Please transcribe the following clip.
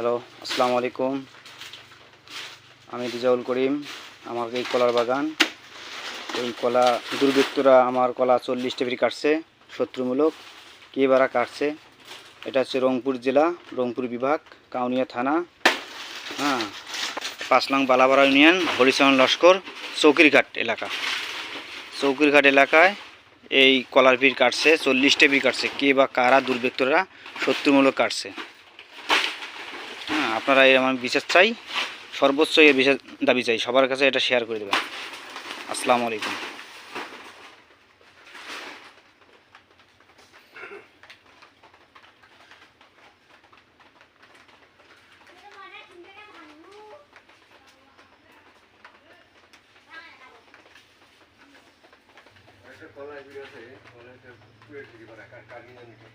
Hello, আসসালামু আলাইকুম। আমি রিজাউল করিম। আমার এই কলার বাগান। এই কলা দুর্বৃত্তরা আমার কলা 40টা বিড়ি কাটছে শত্রুমূলক। কে বারা কাটছে? এটা হচ্ছে রংপুর জেলা, রংপুর বিভাগ, কাউনিয়া থানা, হ্যাঁ, 5 নং বালাপাড়া ইউনিয়ন, হরিচরণ লস্কর, চৌকিরঘাট এলাকা। চৌকিরঘাট এলাকায় এই কলার বিড়ি কাটছে, 40টা বিড়ি কাটছে। কে বা কারা দুর্বৃত্তরা শত্রুমূলক কাটছে? হ্যাঁ, আপনারা এর আমার বিচার চাই, সর্বোচ্চ এর বিচার দাবি চাই। সবার কাছে এটা শেয়ার করে দেবেন। আসসালামু আলাইকুম। একটা কলাই বিড়ি আছে, কলাইটা পুড়ে থেকে কাটিয়ে নিতে